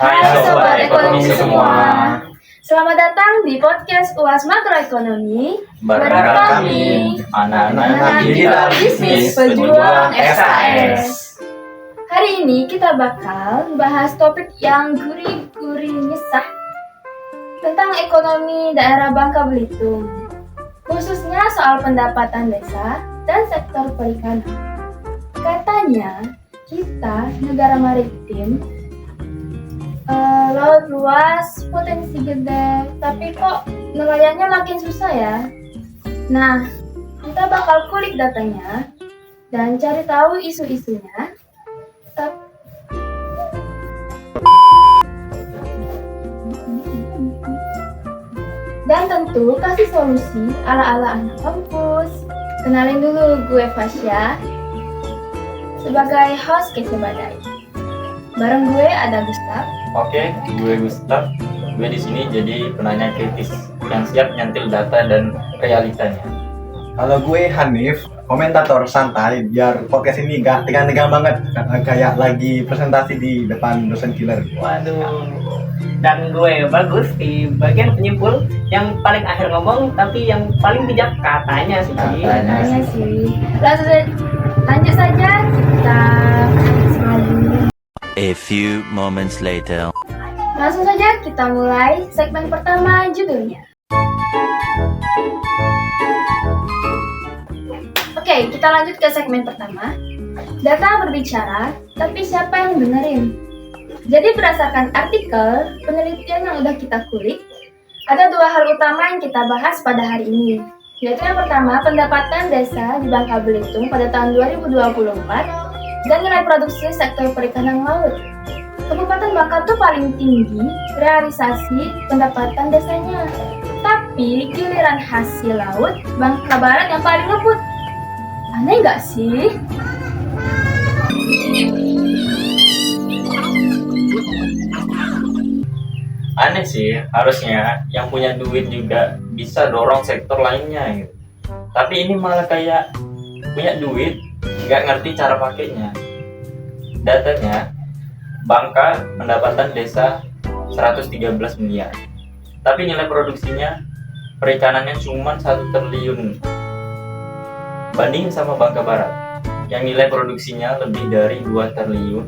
Hai Sobat Ekonomi semua. Selamat datang di podcast UAS Makroekonomi Bareng kami, anak-anak digital bisnis pejuang SAS. Hari ini kita bakal bahas topik yang gurih-gurih nyesah tentang ekonomi daerah Bangka Belitung, khususnya soal pendapatan desa dan sektor perikanan. Katanya kita negara maritim, laut luas, potensi gede, tapi kok nelayannya makin susah ya? Nah, kita bakal kulik datanya dan cari tahu isu-isunya. Dan tentu kasih solusi ala-ala anak kampus. Kenalin dulu, gue Fasya sebagai host Kece Badai. Bareng gue ada Gustaf. Oke, gue Gustaf. Gue di sini jadi penanya kritis yang siap nyantil data dan realitanya. Kalau gue Hanif, komentator santai biar podcast ini gak tegang-tegang banget kayak lagi presentasi di depan dosen killer. Waduh. Dan gue Bagus di bagian penyimpul yang paling akhir ngomong tapi yang paling bijak katanya sih. Katanya sih. Lanjut saja kita selalu. A few moments later. Langsung saja kita mulai segmen pertama, judulnya. Oke, kita lanjut ke segmen pertama. Data berbicara, tapi siapa yang dengerin? Jadi berdasarkan artikel penelitian yang udah kita kulik, ada dua hal utama yang kita bahas pada hari ini. Yaitu yang pertama, pendapatan desa di Bangka Belitung pada tahun 2024 dan nilai produksi sektor perikanan laut. Kabupaten Bangka tuh paling tinggi realisasi pendapatan desanya. Tapi giliran hasil laut, Bangka Barat yang paling luput. Aneh nggak sih? Aneh sih, harusnya yang punya duit juga bisa dorong sektor lainnya gitu. Tapi ini malah kayak punya duit, nggak ngerti cara pakainya. Datanya, Bangka pendapatan desa 113 miliar. Tapi nilai produksinya perikanannya cuma 1 triliun. Bandingin sama Bangka Barat yang nilai produksinya lebih dari 2 triliun.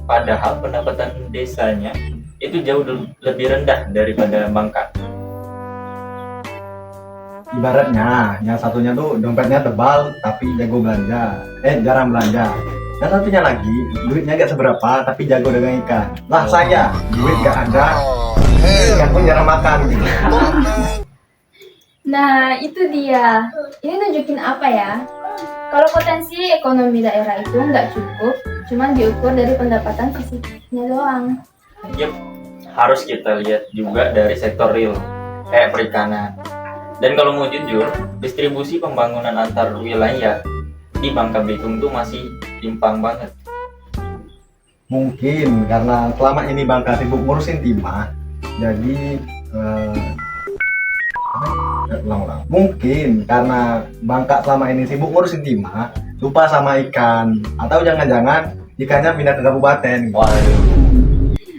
Padahal pendapatan desanya itu jauh lebih rendah daripada Bangka. Ibaratnya, yang satunya tuh dompetnya tebal tapi jago belanja, jarang belanja. Dan satunya lagi, duitnya gak seberapa tapi jago dagang ikan. Lah saya, duit gak ada, ikan pun jarang makan. Nah, itu dia. Ini nunjukin apa ya? Kalau potensi ekonomi daerah itu nggak cukup, cuman diukur dari pendapatan fisiknya doang. Yep, harus kita lihat juga dari sektor real, kayak perikanan. Dan kalau mau jujur, distribusi pembangunan antar wilayah di Bangka Belitung tuh masih timpang banget. Mungkin karena selama ini Bangka sibuk ngurusin timah, jadi Mungkin karena Bangka selama ini sibuk ngurusin timah, lupa sama ikan, atau jangan-jangan ikannya pindah ke kabupaten. Waduh.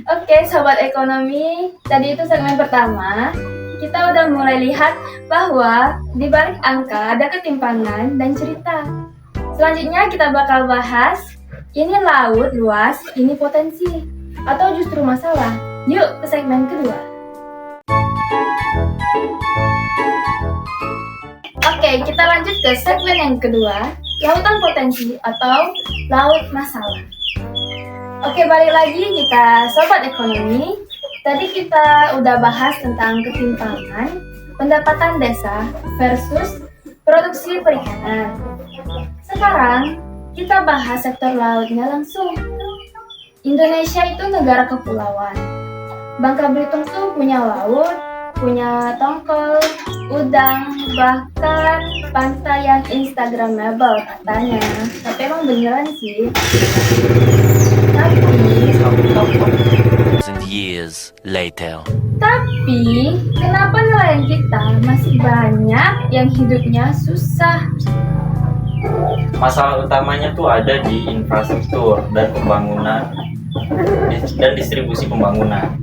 Oke, sobat ekonomi, tadi itu segmen pertama. Kita udah mulai lihat bahwa di balik angka ada ketimpangan dan cerita. Selanjutnya kita bakal bahas, ini laut luas, ini potensi, atau justru masalah. Yuk ke segmen kedua. Oke, kita lanjut ke segmen yang kedua, lautan potensi atau laut masalah. Oke, balik lagi kita sobat ekonomi. Tadi kita udah bahas tentang ketimpangan pendapatan desa versus produksi perikanan. Sekarang kita bahas sektor lautnya langsung. Indonesia itu negara kepulauan. Bangka Belitung tuh punya laut, punya tongkol, udang, bahkan pantai yang instagramable katanya. Tapi emang beneran sih. Years later. Tapi kenapa nelayan kita masih banyak yang hidupnya susah? Masalah utamanya tuh ada di infrastruktur dan pembangunan dan distribusi pembangunan.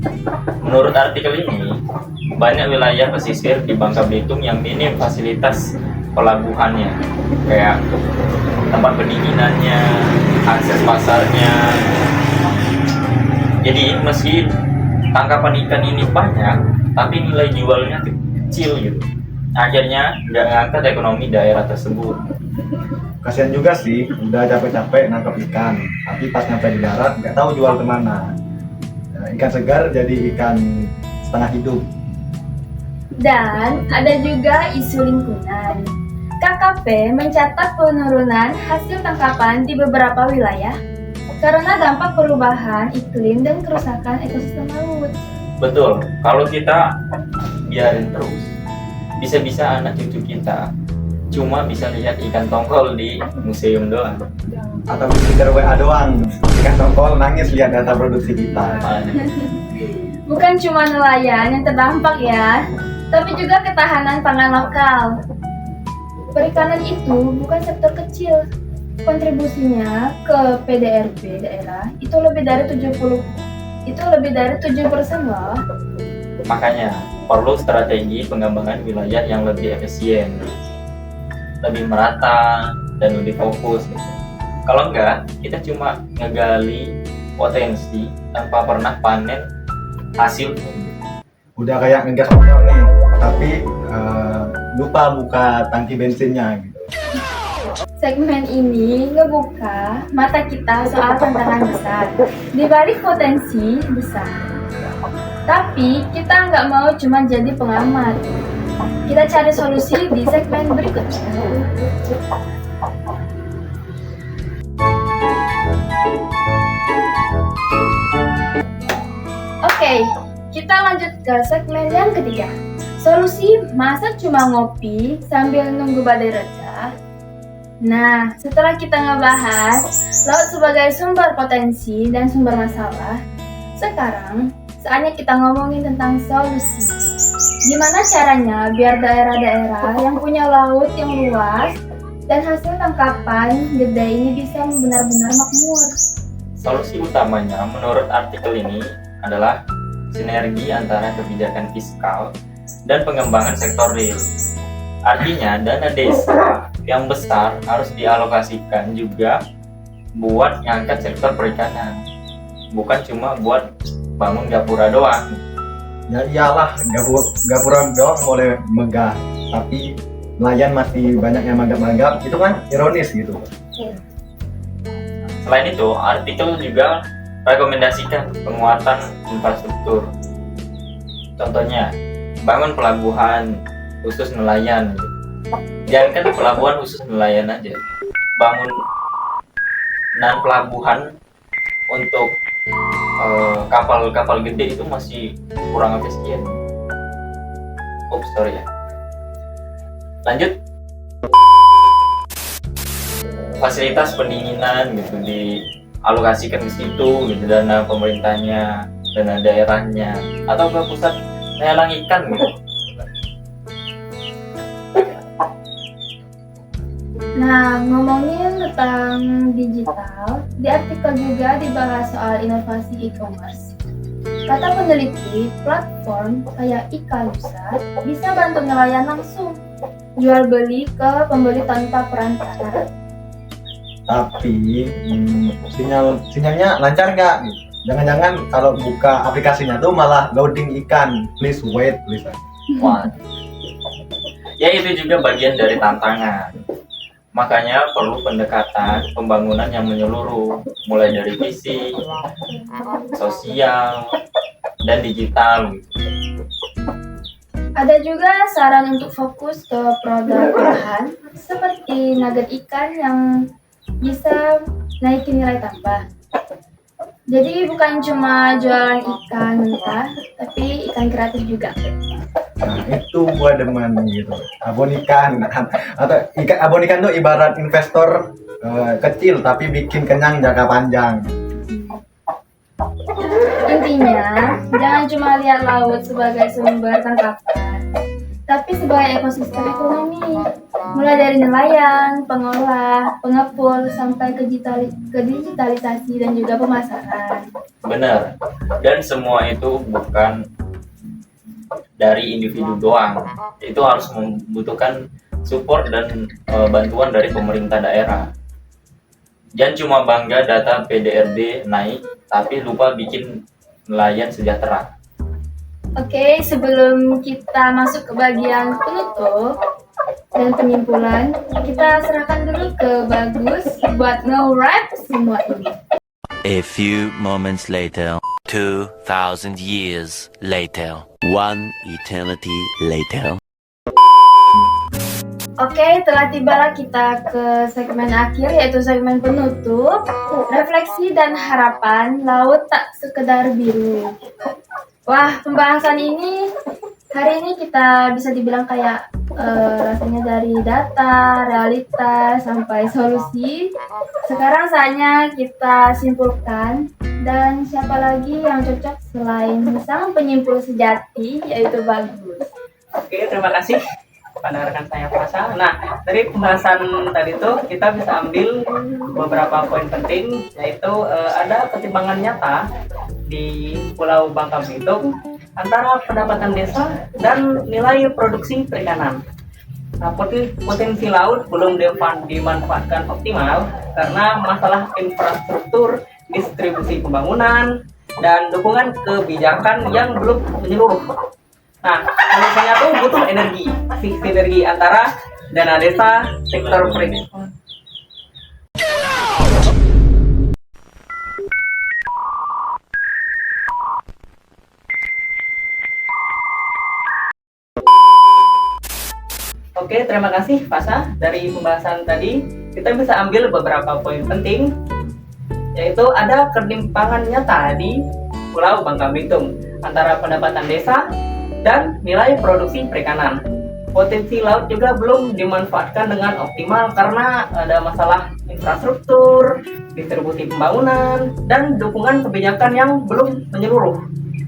Menurut artikel ini, banyak wilayah pesisir di Bangka Belitung yang minim fasilitas pelabuhannya, kayak tempat pendinginannya, akses pasarnya. Jadi meski tangkapan ikan ini banyak, tapi nilai jualnya kecil gitu. Akhirnya nggak ngangkat ekonomi daerah tersebut. Kasihan juga sih, udah capek-capek nangkap ikan, tapi pas nyampe di darat nggak tahu jual kemana. Nah, ikan segar jadi ikan setengah hidup. Dan ada juga isu lingkungan. KKP mencatat penurunan hasil tangkapan di beberapa wilayah karena dampak perubahan iklim dan kerusakan ekosistem laut. Betul, kalau kita biarin terus, bisa-bisa anak cucu kita cuma bisa lihat ikan tongkol di museum doang. Atau sekedar WA doang, ikan tongkol nangis lihat data produksi kita. Bukan cuma nelayan yang terdampak ya, tapi juga ketahanan pangan lokal. Perikanan itu bukan sektor kecil. Kontribusinya ke PDRB daerah itu lebih dari 7% loh. Makanya perlu strategi pengembangan wilayah yang lebih efisien, lebih merata, dan lebih fokus. Kalau enggak, kita cuma ngegali potensi tanpa pernah panen hasil. Udah kayak ngegas motor nih, tapi lupa buka tangki bensinnya gitu. Segmen ini ngebuka mata kita soal tantangan besar di balik potensi besar. Tapi kita nggak mau cuma jadi pengamat. Kita cari solusi di segmen berikutnya. Oke, kita lanjut ke segmen yang ketiga. Solusi masa cuma ngopi sambil nunggu badai reda? Nah, setelah kita ngebahas laut sebagai sumber potensi dan sumber masalah, sekarang saatnya kita ngomongin tentang solusi. Gimana caranya biar daerah-daerah yang punya laut yang luas dan hasil tangkapan gede ini bisa benar-benar makmur? Solusi utamanya menurut artikel ini adalah sinergi antara kebijakan fiskal dan pengembangan sektor real. Artinya dana desa yang besar harus dialokasikan juga buat ngangkat sektor perikanan, bukan cuma buat bangun gapura doang. Ya iyalah, gapura doang boleh megah, tapi nelayan masih banyak yang manggap-manggap, itu kan ironis gitu. Selain itu, artikel juga rekomendasikan penguatan infrastruktur. Contohnya, bangun pelabuhan khusus nelayan. Jangan kan pelabuhan khusus nelayan aja, bangun pelabuhan untuk kapal-kapal gede itu masih kurang efisien. Sorry ya. Lanjut. Fasilitas pendinginan gitu dialokasikan ke situ gitu, dana pemerintahnya, dana daerahnya, atau ke pusat lelang ikan gitu. Nah, ngomongin tentang digital, di artikel juga dibahas soal inovasi e-commerce. Kata peneliti, platform kayak Ikalusa bisa bantu nelayan langsung jual beli ke pembeli tanpa perantara. Tapi sinyalnya lancar nggak? Jangan-jangan kalau buka aplikasinya tuh malah loading ikan. Please wait, please. Wah. Ya itu juga bagian dari tantangan. Makanya perlu pendekatan pembangunan yang menyeluruh, mulai dari fisik, sosial, dan digital. Ada juga saran untuk fokus ke produk olahan seperti nugget ikan yang bisa naikin nilai tambah. Jadi bukan cuma jualan ikan mentah, tapi ikan kreatif juga. Nah itu gua demen gitu. Abon ikan atau abon ikan tuh ibarat investor kecil tapi bikin kenyang jangka panjang. Intinya, jangan cuma lihat laut sebagai sumber tangkapan, tapi sebagai ekosistem ekonomi. Mulai dari nelayan, pengolah, pengepul, sampai ke digitalisasi dan juga pemasaran. Benar. Dan semua itu bukan dari individu doang. Itu harus membutuhkan support dan bantuan dari pemerintah daerah. Jangan cuma bangga data PDRD naik, tapi lupa bikin nelayan sejahtera. Oke, sebelum kita masuk ke bagian penutup dan penyimpulan, kita serahkan dulu ke Bagus buat nge-wrap semua ini. A few moments later. 2,000 years later. One eternity later. Oke, telah tibalah kita ke segmen akhir, yaitu segmen penutup, refleksi dan harapan laut tak sekedar biru. Wah, pembahasan ini hari ini kita bisa dibilang kayak rasanya dari data, realita, sampai solusi. Sekarang saatnya kita simpulkan, dan siapa lagi yang cocok selain sang penyimpul sejati, yaitu Bagus. Oke, terima kasih pada rekan saya Fasa. Nah, dari pembahasan tadi tuh kita bisa ambil beberapa poin penting, yaitu ada ketimbangan nyata di Pulau Bangka Belitung antara pendapatan desa dan nilai produksi perikanan. Nah, potensi laut belum dimanfaatkan optimal karena masalah infrastruktur, distribusi pembangunan, dan dukungan kebijakan yang belum menyeluruh. Nah, solusinya tuh butuh sinergi antara dana desa, sektor perikanan. Oke, terima kasih Fasa. Dari pembahasan tadi, kita bisa ambil beberapa poin penting, yaitu ada ketimpangan nyata di Pulau Bangka Belitung antara pendapatan desa dan nilai produksi perikanan. Potensi laut juga belum dimanfaatkan dengan optimal karena ada masalah infrastruktur, distribusi pembangunan, dan dukungan kebijakan yang belum menyeluruh.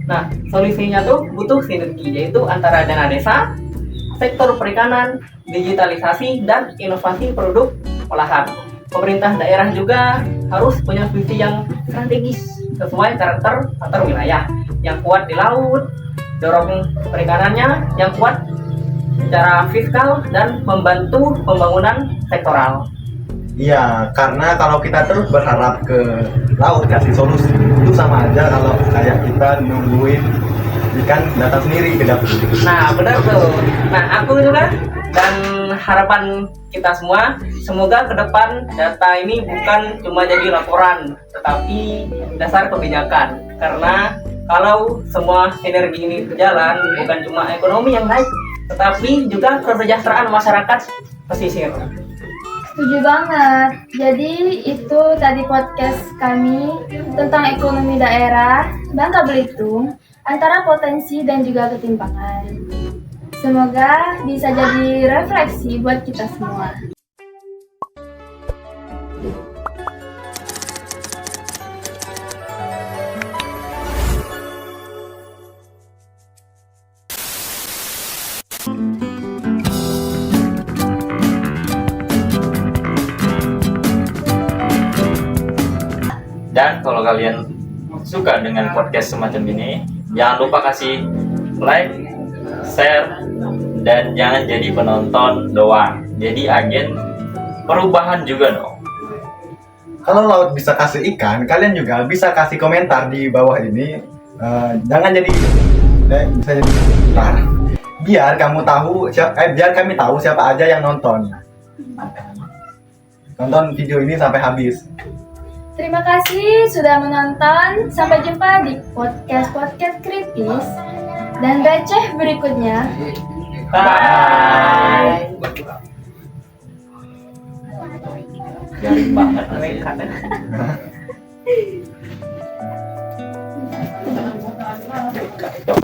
Nah, solusinya tuh butuh sinergi, yaitu antara dana desa, sektor perikanan, digitalisasi, dan inovasi produk olahan. Pemerintah daerah juga harus punya visi yang strategis sesuai karakter antar wilayah yang kuat di laut, dorong perikanannya yang kuat secara fiskal, dan membantu pembangunan sektoral. Iya, karena kalau kita terus berharap ke laut kasih solusi, itu sama aja kalau kayak kita nungguin ikan datang sendiri ke dapur. Nah, benar tuh. Nah, aku juga dan harapan kita semua, semoga ke depan data ini bukan cuma jadi laporan, tetapi dasar kebijakan. Karena kalau semua energi ini berjalan, bukan cuma ekonomi yang naik, tetapi juga kesejahteraan masyarakat pesisir. Setuju banget. Jadi itu tadi podcast kami tentang ekonomi daerah Bangka Belitung, antara potensi dan juga ketimpangan. Semoga bisa jadi refleksi buat kita semua. Dan kalau kalian suka dengan podcast semacam ini, jangan lupa kasih like, share, dan jangan jadi penonton doang. Jadi agen perubahan juga dong. Kalau laut bisa kasih ikan, kalian juga bisa kasih komentar di bawah ini. Jangan jadi bisa jadi biar kamu tahu biar kami tahu siapa aja yang nonton video ini sampai habis. Terima kasih sudah menonton. Sampai jumpa di podcast kritis dan receh berikutnya. Bye. Garing banget. Bye.